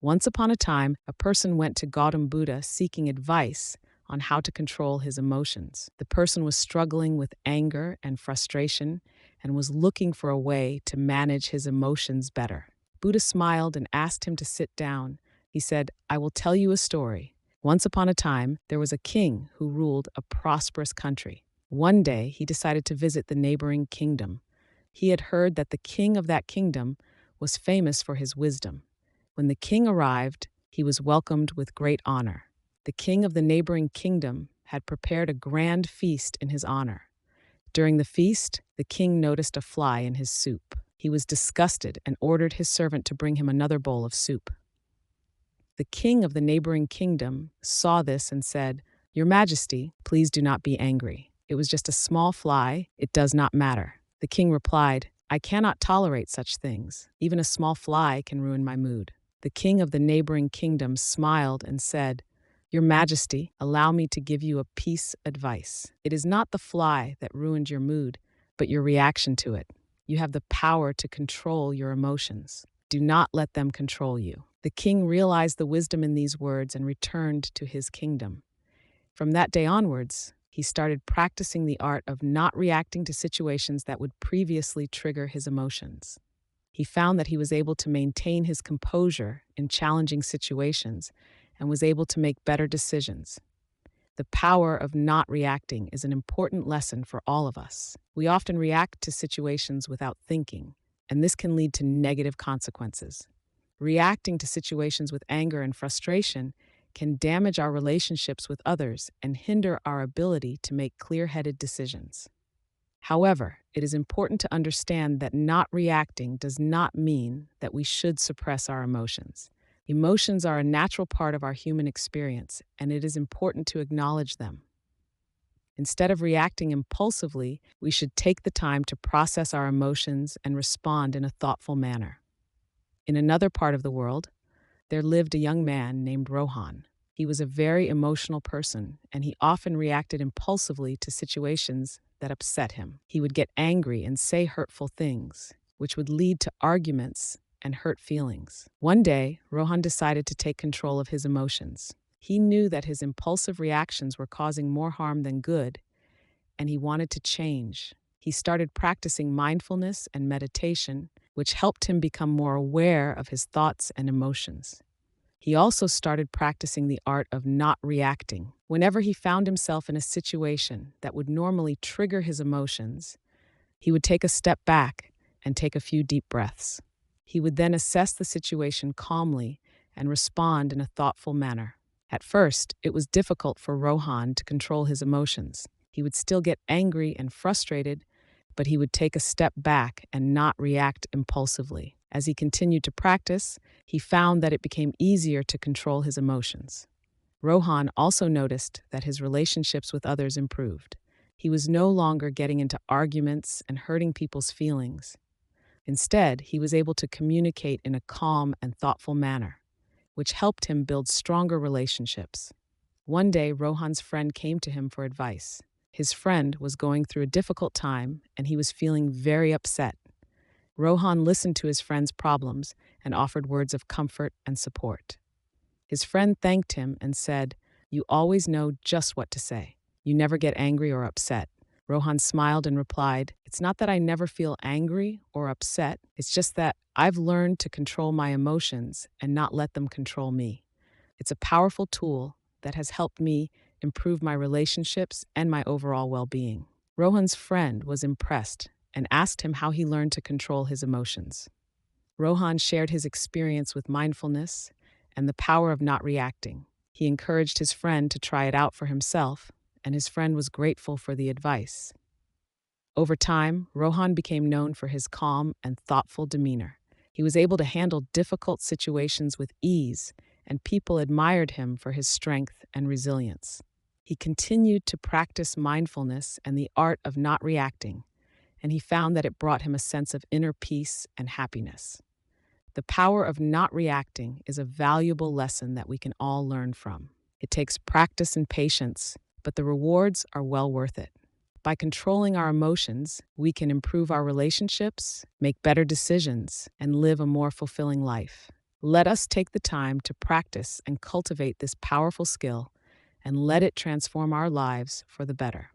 Once upon a time, a person went to Gautam Buddha seeking advice on how to control his emotions. The person was struggling with anger and frustration and was looking for a way to manage his emotions better. Buddha smiled and asked him to sit down. He said, "I will tell you a story. Once upon a time, there was a king who ruled a prosperous country. One day, he decided to visit the neighboring kingdom. He had heard that the king of that kingdom was famous for his wisdom. When the king arrived, he was welcomed with great honor. The king of the neighboring kingdom had prepared a grand feast in his honor. During the feast, the king noticed a fly in his soup. He was disgusted and ordered his servant to bring him another bowl of soup. The king of the neighboring kingdom saw this and said, "Your Majesty, please do not be angry. It was just a small fly. It does not matter." The king replied, "I cannot tolerate such things. Even a small fly can ruin my mood." The king of the neighboring kingdom smiled and said, "Your Majesty, allow me to give you a piece advice. It is not the fly that ruined your mood, but your reaction to it. You have the power to control your emotions. Do not let them control you." The king realized the wisdom in these words and returned to his kingdom. From that day onwards, he started practicing the art of not reacting to situations that would previously trigger his emotions. He found that he was able to maintain his composure in challenging situations and was able to make better decisions. The power of not reacting is an important lesson for all of us. We often react to situations without thinking, and this can lead to negative consequences. Reacting to situations with anger and frustration can damage our relationships with others and hinder our ability to make clear-headed decisions. However, it is important to understand that not reacting does not mean that we should suppress our emotions. Emotions are a natural part of our human experience, and it is important to acknowledge them. Instead of reacting impulsively, we should take the time to process our emotions and respond in a thoughtful manner. In another part of the world, there lived a young man named Rohan. He was a very emotional person, and he often reacted impulsively to situations that upset him. He would get angry and say hurtful things, which would lead to arguments and hurt feelings. One day, Rohan decided to take control of his emotions. He knew that his impulsive reactions were causing more harm than good, and he wanted to change. He started practicing mindfulness and meditation, which helped him become more aware of his thoughts and emotions. He also started practicing the art of not reacting. Whenever he found himself in a situation that would normally trigger his emotions, he would take a step back and take a few deep breaths. He would then assess the situation calmly and respond in a thoughtful manner. At first, it was difficult for Rohan to control his emotions. He would still get angry and frustrated, but he would take a step back and not react impulsively. As he continued to practice, he found that it became easier to control his emotions. Rohan also noticed that his relationships with others improved. He was no longer getting into arguments and hurting people's feelings. Instead, he was able to communicate in a calm and thoughtful manner, which helped him build stronger relationships. One day, Rohan's friend came to him for advice. His friend was going through a difficult time, and he was feeling very upset. Rohan listened to his friend's problems and offered words of comfort and support. His friend thanked him and said, "You always know just what to say. You never get angry or upset." Rohan smiled and replied, "It's not that I never feel angry or upset. It's just that I've learned to control my emotions and not let them control me. It's a powerful tool that has helped me improve my relationships and my overall well-being." Rohan's friend was impressed and asked him how he learned to control his emotions. Rohan shared his experience with mindfulness and the power of not reacting. He encouraged his friend to try it out for himself, and his friend was grateful for the advice. Over time, Rohan became known for his calm and thoughtful demeanor. He was able to handle difficult situations with ease, and people admired him for his strength and resilience. He continued to practice mindfulness and the art of not reacting, and he found that it brought him a sense of inner peace and happiness. The power of not reacting is a valuable lesson that we can all learn from. It takes practice and patience, but the rewards are well worth it. By controlling our emotions, we can improve our relationships, make better decisions, and live a more fulfilling life. Let us take the time to practice and cultivate this powerful skill and let it transform our lives for the better.